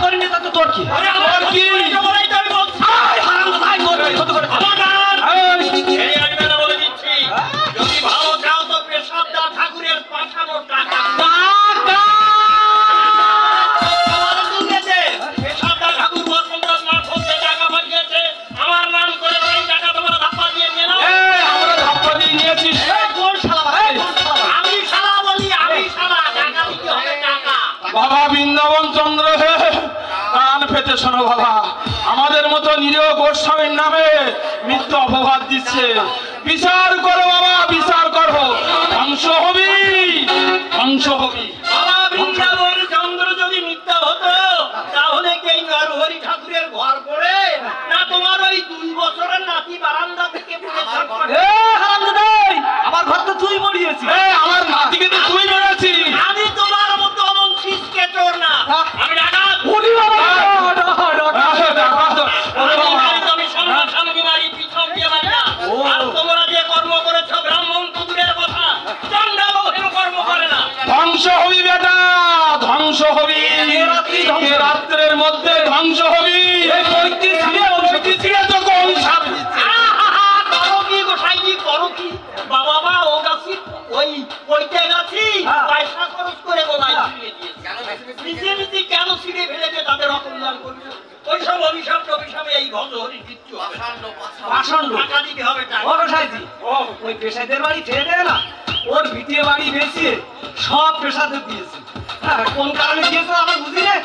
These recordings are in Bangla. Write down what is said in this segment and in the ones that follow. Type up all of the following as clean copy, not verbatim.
করিনি তো তোর কি? তোর কি? যদি ভালো চাও তো পেশাবদা ঠাকুরের পাঠানো টাকা পেশাবদা ঠাকুর বসন্তদাস মারফত যে টাকা পাঠিয়েছে আমার নাম করে ওই টাকা তোমরা ধাপ্পা দিয়ে নিয়ে নাও। আমরা ধাপ্পা দিয়ে নিয়েছিস? আমি শালা বলি, আমি শালা টাকা দিতে হবে টাকা। বাবা বৃন্দাবন চন্দ্র হে, কান পেতে শোনো বাবা, আমাদের মতো নিরীহ গোস্বামীর নামে মিথ্যা অপবাদ দিচ্ছে। বিচার করো বাবা, বিচার করো, ধ্বংস হবি, ধ্বংস হবি। বাবা বৃন্দাবন চন্দ্র যদি মিথ্যা হতো তাহলে কি এই নরহরি ঠাকুরের ঘর পড়ে না তোমার ওই 2 বছরের নাতি বারান্দা থেকে পড়ে ছটফট? আমার ঘর তো তুই মরিয়েছি। আমার নাতিকে তো তুই মেরেছিস। আমি তোমার মতো অমন ছিচকে চোর না, আমি ডাকাত। আমি সামনাসামনি মারি, পিছন দিয়ে মারি না। আর তোমরা যে কর্ম করেছো ব্রাহ্মণ কুকুরের কথা, চন্ডালও হেন কর্ম করে না। ধ্বংস হবি বেটা, ধ্বংস হবি, রাত্রের মধ্যে ধ্বংস হবি। করো কি গোসাইজি, করো কি? বাবা মা ও গাছি ওই ওইটা গাছি পয়সা খরচ করে গোলায় ছিঁড়ে দিয়েছে। মিশে মিশে কেন ছিঁড়ে ফেলেছে তাদের অকল্যাণ করছে। ওইসব অভিশাপ টভিশাপে এই ভজহরি কিচ্ছু হবে না। টাকা দিতে হবে টাকা। ওই পেশাদের বাড়ি ছেড়ে দেয় না, ওর ভিটিয়ে বাড়ি বেশি সব পেশাদের দিয়েছে। কোন কারণে দিয়েছে আমার বুঝি রে।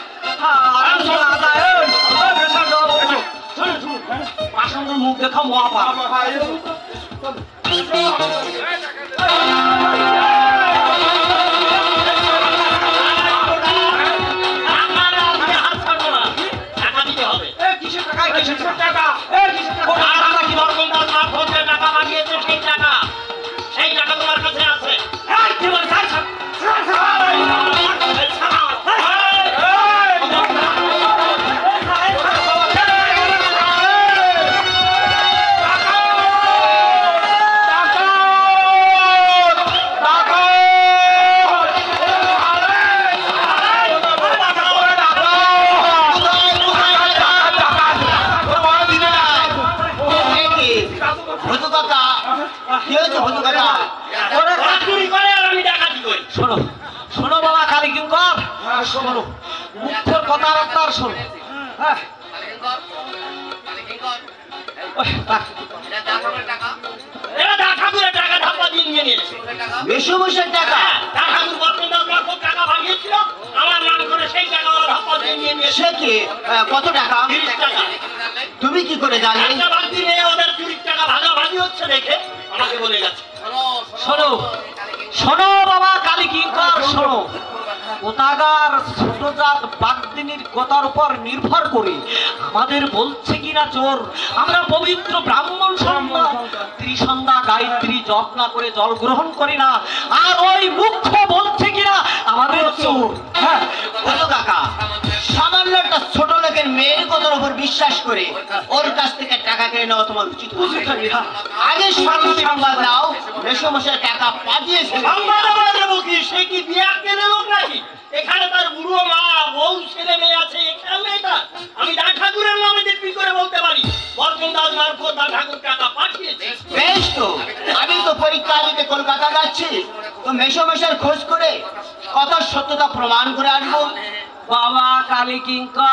পাষাণের মুখ দেখা মহাপাপ। টাকা দিতে হবে। কিসের টাকা? কিসের টাকা? টাকা লাগিয়েছে সেই টাকা তোমার কাছে আছে। শোনো শোনো বাবা কালী কিঙ্কর, শোনো মুখ্যর কথাবার্তার শোনো। মেসোমশাই টাকা ঠাকুর বসন্তদাস মারফত টাকা ভাঙিয়েছিল, আমার নাম করে সেই টাকা ওরা ধাপ্পা দিয়ে নিয়ে নিয়েছে। কত টাকা? 30 টাকা। তুমি কি করে জানলে? একটা বাড়তি নিয়ে ওদের চুরির টাকা ভাগাভাগি হচ্ছে দেখে আমাকে বলে গেছে। শোনো শোনো বাবা কালী কিঙ্কর, শোনো কোথাকার ছোটজাত বাগদিনীর কথার উপর নির্ভর করে আমাদের বলছে কিনা চোর। আমরা পবিত্র ব্রাহ্মণ সন্ধ্যা ত্রিসন্ধ্যা গায়ত্রী জপ না করে জল গ্রহণ করি না, আর ওই মুখ্য বলছে কিনা আমাদের চোর। হ্যাঁ কাকা, সামান্য একটা ছোট লোকের মেয়ের কথার উপর বিশ্বাস করে ওর কাছ থেকে টাকা কেড়ে নেওয়া তোমার উচিত হচ্ছে। আগে সংবাদ নাও, মেসোমশাই টাকা পাঠিয়েছে। সে কি বিয়া কেনে লোক নাকি? এখানে তার বুড়ো মা বউ ছেলে মেয়ে আছে, এখানে এটা আমি দা ঠাকুরের নামে দিব্যি করে বলতে পারি বসন্তদাস মারফত দা ঠাকুর টাকা পাঠিয়েছে। বেশ তো, আমি তো পরীক্ষা দিতে কলকাতা যাচ্ছি, তো মেসোমশাইয়ের খোঁজ করে কথা সত্যতা প্রমাণ করে আসবো। বাবা কালী কিঙ্কর,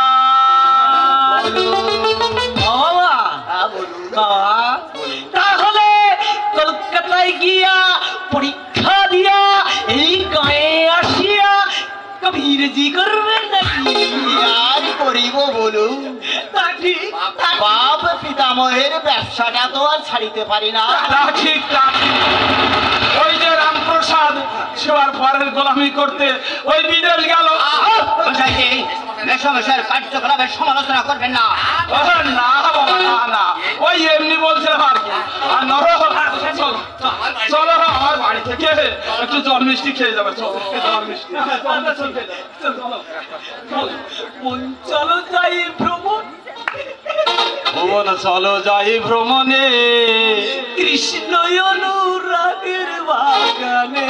বাবা তাহলে কলকাতায় গিয়া পরীক্ষা দিয়া এই গায়ে আসিয়া কবিরজি করবেন নাকি? আর করিব বলুন, তা ঠিক বাপ পিতামহের ব্যবসাটা তো আর ছাড়িতে পারি না। ঠিক ওই যে রামপ্রসাদ সেবার পরের গোলামি করতে ওই বিদেশ গেল। মেসোমশাইয়ের কার্যকলাপের সমালোচনা করবেন না। না বাবা না না, ওই এমনি বলছিলাম আর কি। আর চলো আমার বাড়ি থেকে একটু জল মিষ্টি খেয়ে যাবে। জল মিষ্টি চলো যাই ভ্রমণ, চলো যাই ভ্রমণে কৃষ্ণ অনুরাগের বাগানে।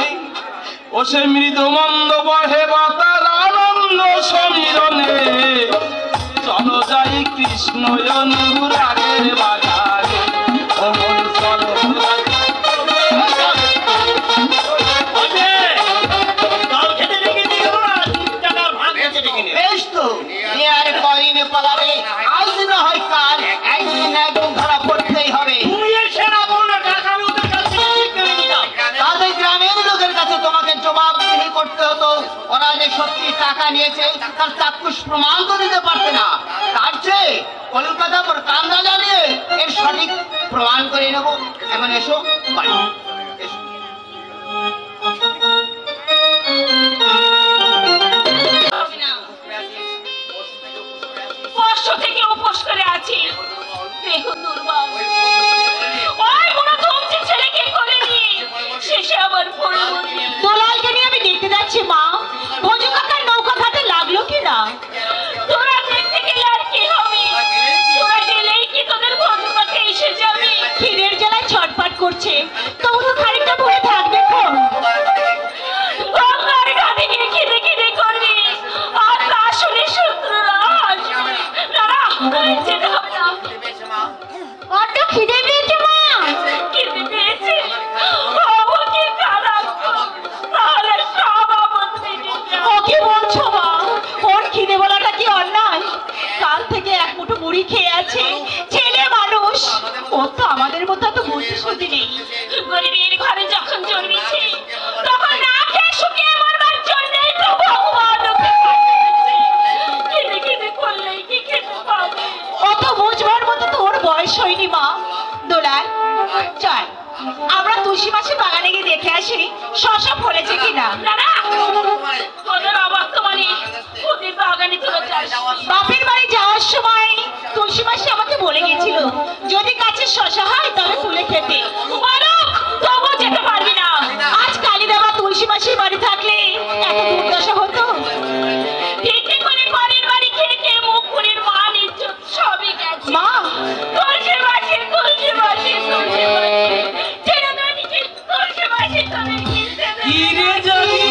ও সে মৃদু মন্দ বহে বাতার আনন্দ সমীরণে। কৃষ্ণ অনুরাগের বাজারে অমন চল বেশ তো এ আর কয়দিনে পালাবে, আজ না হয় কাল, একদিন না একদিন ধরা পড়তেই হবে। তাদের গ্রামের লোকের কাছে তোমাকে জবাবদিহি করতে হতো। ওরা যে সত্যি টাকা নিয়েছে তার চাক্ষুষ প্রমাণ তো দিতে পারছে না। তার চেয়ে কলকাতা পর কান্দা জানিয়ে এর সঠিক প্রমাণ করে নেব। এখন এসো বাড়ি, এসো। বর্ষ থেকে উপোস করে আছি, দেখুন দুর্বল। ওই বুড়ো ধুমছে ছেলেকে করে নিয়ে শেষে আবার দোলালকে নিয়ে আমি দেখতে যাচ্ছি মা, ভোজু কাকার নৌকা ঘাটে লাগলো কিনা। তোরা দেখতে গেলে আর কি হবে, তোরা গেলেই কি তোদের ভোজু কাকা এসে যাবে। খিদের জ্বালায় ছটফট করছে, তবু তো খানিকটা ভরে থাকবে। গঙ্গার ঘাটে গিয়ে খিদে খিদে করবি, আর তা শুনে শত্রুরা আসবে। দাঁড়া, যেতে হবে না। বড্ড খিদে পেয়েছে মা। খিদে পেয়েছে? ও কি খারাপ, তাহলে সব আপদ মিটে যাবে। ও কি বলছো মা? ওর খিদে বলাটা কি অন্যায়? কাল থেকে এক মুঠো মুড়ি খেয়ে আছে, ছেলে মানুষ। ও তো আমাদের মতো এত বুদ্ধি শুদ্ধি নেই। গরিবের ঘরে যখন জন্মেছে তখন না খেয়ে শুকিয়ে মরবার জন্যই তো ভগবান ওকে পাঠিয়েছে। খিদে খিদে করলেই কি খেতে পাবে? অত বুঝবার মতো তো ওর বয়স হয়নি মা। দোলাল চল, আমরা তুলসী মাসের বাগানে গিয়ে দেখে আসি শশা ফলেছে কিনা। ওদের অবর্তমানে ওদের বাগানে তোরা যাস। বাপের বাড়ি যাওয়ার সময় তুলসী মাসি আমাকে বলে গেছিল যদি কাছে শশা হয় তবে তুলে খেতে। তবু যেতে পারবি না। আজ কালী দেবা তুলসী মাসির বাড়ি থাকলে এত দুর্দশা হতো। ভিক্ষে করে পরের বাড়ি খেয়ে খেয়ে মুখ পুরের মান ইজ্জত সবই গেছে। মা তুলসী মাসি তুলসী মাসি তুলসী মাসি ছেড়ে দেয়নি কি তুলসী মাসি তবে কি রে জানি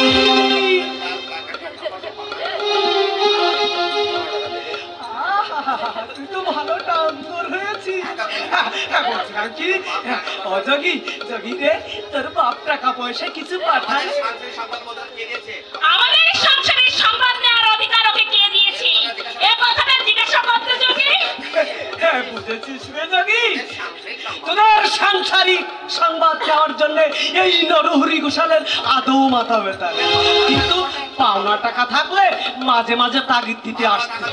তুই তো ভালো ডান্সার হয়েছিস। বলছিলাম কি অযোগী যোগী রে, তোর বাপ টাকা পয়সা কিছু পাঠায়? আমাদের সংসারের সংবাদ নেওয়ার অধিকার ওকে কে দিয়েছে? এ কথাটা জিজ্ঞাসা করতে যোগী। হ্যাঁ বুঝেছিস রে যোগী, তোদের সাংসারিক সংবাদ দেওয়ার জন্য এই নরহরি ঘোষালের আদৌ মাথা ব্যথা, কিন্তু পাওনা টাকা থাকলে মাঝে মাঝে তাগিদ দিতে আসতো।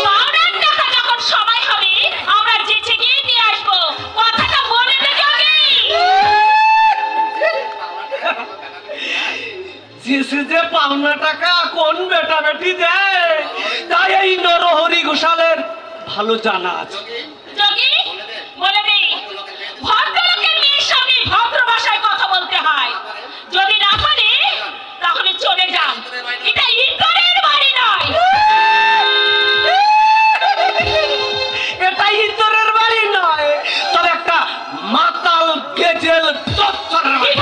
পাওনার টাকা যখন সময় হবে আমরা যেচে গিয়ে নিয়ে আসবো, কথাটা বলে দে যোগী। যে পাওনা টাকা কোন বেটা বেটি দেয় তাই এই নরহরি ঘোষালের ভালো জানা আছে। যোগী বলে দে, ভদ্রলোকের মেয়ের সঙ্গে ভদ্র ভাষায় কথা বলতে হয়। যদি না পারে তাহলে চলে যান, এটা ইন্দরের বাড়ি নয়। এটা ইন্দরের বাড়ি নয়, তবে একটা মাতাল গেজেল দপ্তরের বাড়ি।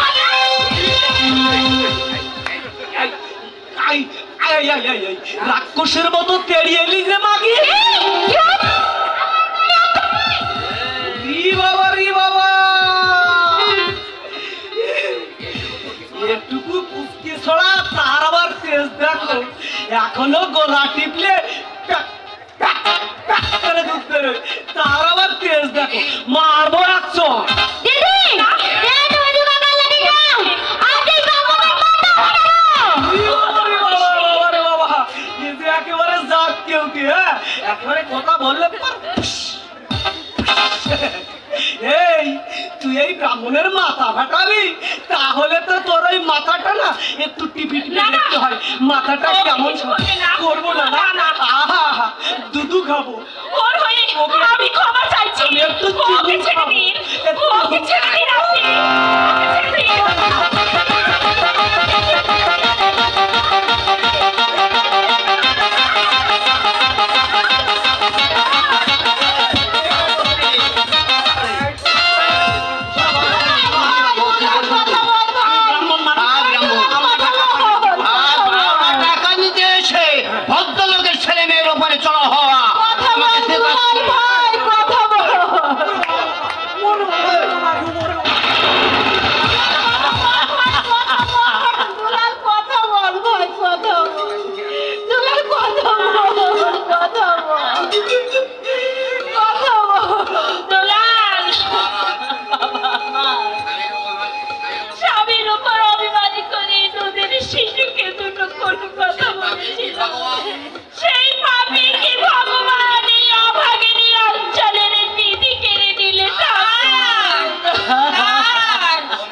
রাক্ষসের মতো তেড়িয়ে এলি যে মাগি। এটুকু পুচকি ছড়া তার আবার তেজ দেখো, এখনো গোলা টিপলে তার আবার তেজ দেখো, মারবো একশো। একেবারে জাত কেউ কি, হ্যাঁ একেবারে কথা বললে এই তুই এই ব্রাহ্মণের মাথা ফাটাবি, তাহলে তো তোর ওই মাথাটা না একটু টিপি টিপি দেখতে হয়। মাথাটা কেমন করবো না, আহা দুধু খাবো। ওর হয়ে আমি ক্ষমা চাইছি। আমি একটু ওকে ছেড়ে দিন, ওকে ছেড়ে দিন আপনি, ওকে ছেড়ে দিন। টাকা নিতে এসে ভদ্রলোকের ছেলে মেয়ের উপরে চড়া হওয়া আমাকে শেখাচ্ছে। ভাই কথা বলো। দুলাল কথা বল ভাই, কথা বল। দুলাল কথা বল, কথা বল, কথা বল। দুলাল স্বামীর উপর অভিমানী করে দুধের শিশুকে দুটো কটু কথা বলেছিল। সেই পাপী কি ভগবান এই অভাগিনী অঞ্চলের নিধি কেড়ে নিলে?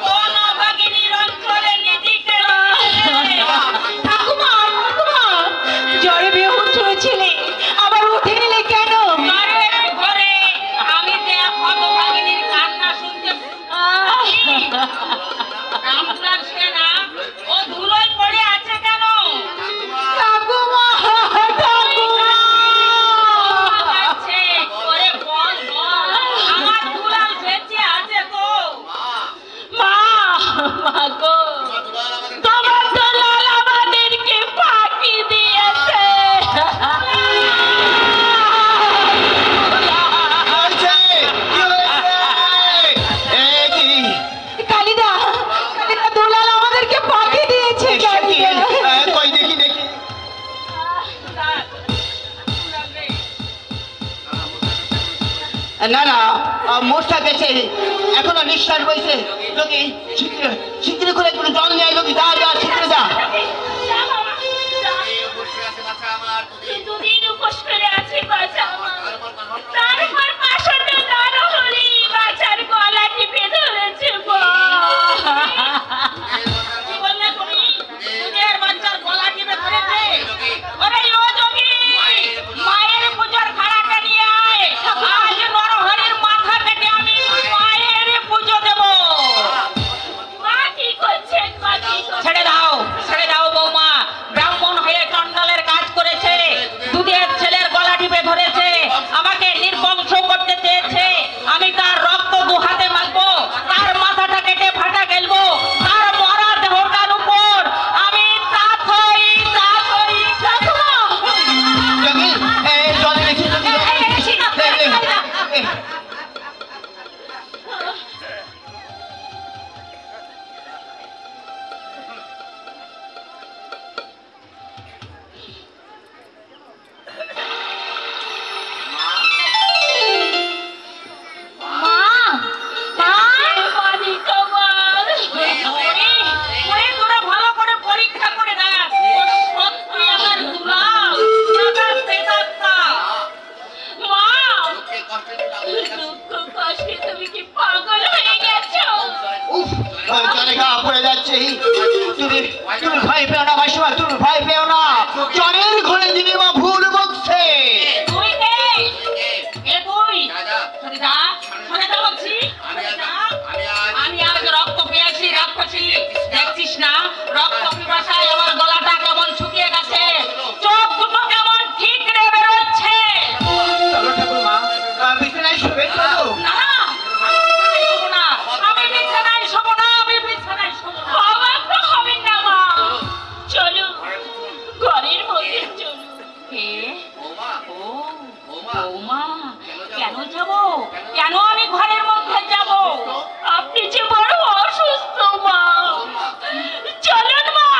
কোন অভাগিনীর অঞ্চলে নিধি কেড়ে নিলে? ঠাকুমা, ঠাকুমা, জ্বরে বেহুশ হয়েছিলে, আবার উঠে নিলে কেন? জ্বরের ঘরে আমি যে হতভাগিনীর কান্না শুনতে রামপুরার সেনা ও ধুলোয় পড়ে আছে কেন? ঠাকুমা, ঠাকুমা। আছে ওরে বল বল, আমার দুলাল বেঁচে আছে তো? মা, মা গো, তোমার দুলাল আমাদেরকে ফাঁকি দিয়েছে। কালিদা, কালিদা, দুলাল আমাদেরকে ফাঁকি দিয়েছে। কালিদা, কই দেখি দেখি। না না, মোষটা গেছে, এখনো নিঃশ্বাস বইছে। লোকে ছিদ্র করে একটু জল নিয়ে লোকে যা যা ছিদ্র যা। দুদিন উপোস করে আছি বাছা আমার। তারপর পাশাতে নরহরি বাছার গলা টিপে ধরেছে। কি বললে তুমি? দুধের বাচ্চার গলা টিপে ধরেছে? ওরে ও যোগী, মায়ের পুজোর খাড়াটা নিয়ে আয়। আজ নরহরির মাথা কেটে আমি মায়ের পুজো দেব। মা কি করছেন? মা কি করছেন? ছেড়ে দাও, ছেড়ে দাও বৌমা। ব্রাহ্মণ হয়ে চণ্ডালের কাজ করেছে, দুধের ছেলের গলা টিপে ধরেছে, আমাকে নির্বংশ করতে চেয়েছে। আমি তার রক্ত দু হাতে মাখবো, তার মাথাটা কেটে ফাটা গেলবো, তার মরা দেহটার উপর আমি তাথই তাথই ঠাকুমা। যোগী, এই জল দেখি যোগী, মা, মা, পানি খাবার। ওরে তোরা ভালো করে পরীক্ষা করে দেখ, ও সত্যি আমার দুলাল, আমার প্রেতাত্মা। মা, দুঃখ কষ্টে তুমি কি পাগল হয়ে গেছো? উফ, জলে গা পড়ে যাচ্ছে। তুমি তুমি ভয় পেও না ভাইসমা, তুমি ভয় পেও না। জলের ঘরে দিদি মা ভুল বকছে। তুই কে? কে তুই? সরে যা, সরে যা বলছি। আমি আজ রক্ত পেয়েছি, রাক্ষসী। দেখছিস না রক্ত পিপাসায় আমার গলাটা কেমন শুকিয়ে গেছে, চোখ দুটো কেমন ঠিকরে বেরোচ্ছে। চলো ঠাকুরমা, বিছানায় শুবে চলো। না, আমি বিছানায় শোবো না, আমি বিছানায় শোবো না, আমি বিছানায় শোবো না। অবাক তো হবেন না মা। চলো, ঘরের মধ্যে চলো। কে? ও বৌমা, কেন যাব? কেন আমি ঘরের মধ্যে যাব? আপনি যে বড় অসুস্থ মা। চলুন মা,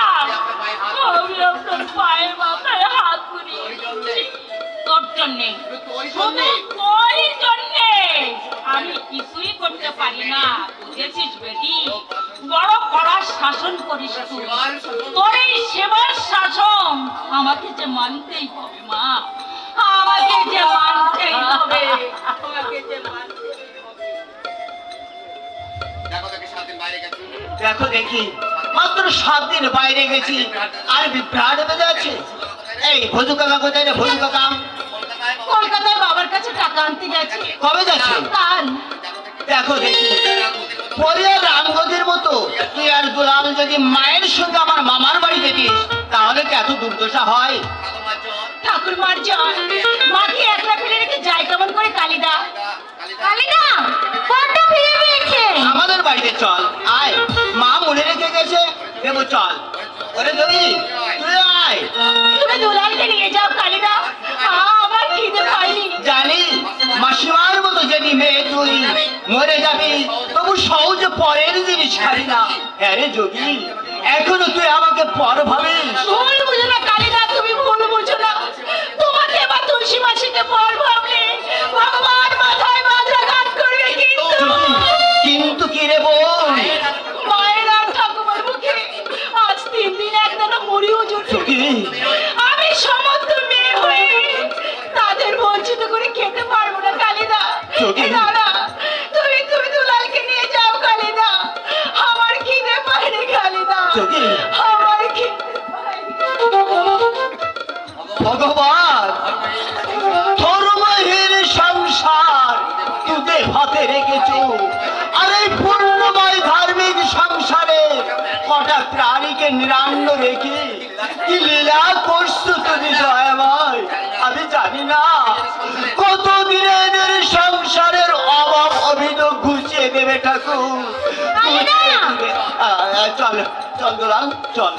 আমি আপনার পায়ের মাথায় হাত বুলিয়ে দিচ্ছি। তোর জন্যে, শুধু তোর জন্যে আমি কিছুই করতে পারি না। বুঝেছিস বেটি, বড় কড়া শাসন করিস তুই। তোর এই সেবার শাসন আমাকে যে মানতেই হবে মা, আমাকে যে মানতেই হবে, আমাকে যে মানতেই হবে। দেখো দেখি, মাত্র 7 দিন বাইরে গেছি আর বিভ্রাট বেঁধে আছে। এই ভজু কাকা কোথায় রে? ভজু কাকা কলকাতায় বাবার কাছে টাকা আনতে গেছে। কবে যাচ্ছে? কাল। দেখো দেখি, পরিবার রামগতির মতো তুই আর দুলাল যদি মায়ের সঙ্গে আমার মামার বাড়ি যেতিস, তাহলে কি এত দুর্দশা হয়? ঠাকুরমার জল মাকে একলা ফেলে রেখে যায় কেমন করে? কালিদা, কালিদা, বড্ড ফিরে পেয়েছে। আমাদের বাড়িতে চল, আয়। মা মনে রেখে গেছে, দেবো চল। ওরে দেবী, তুই আয়। তুমি দুলালকে নিয়ে যাও কালিদা, আমার খিদে পায়নি। কালিদা? হ্যাঁ রে যোগী, এখনো তুই আমাকে পর ভাবিস? ভুল বুঝো না কালিদা, তুমি ভুল বুঝো না। তোমাকে বা তুলসী মাসিকে পর ভাবলে ভগবান মাথায় মাথাঘাত করবে। কিন্তু কি রে বোন? মায়ের আর ঠাকুমার মুখে আজ 3 দিন একদানা মুড়িও জুটে। আমি সমস্ত মেয়ে হয়ে তাদের বঞ্চিত করে খেতে পারবো না কালিদা। দাদা তুমি দুলালকে নিয়ে যাও কালিদা, আমার খিদে পায়নি কালিদা, আমার খিদে পায়নি। ভগবান, ধর্মহীন সংসার তুতে হাতে রেখেছো, আর এই পূর্ণময় ধার্মিক সংসারে কটা প্রাণীকে নিরান্ন রেখে কি লীলা করছো তুমি দয়াময়? আমি জানি না কতদিনে এদের সংসারের অভাব অভিযোগ ঘুচিয়ে দেবে ঠাকুর। চল চল দোলাল চল।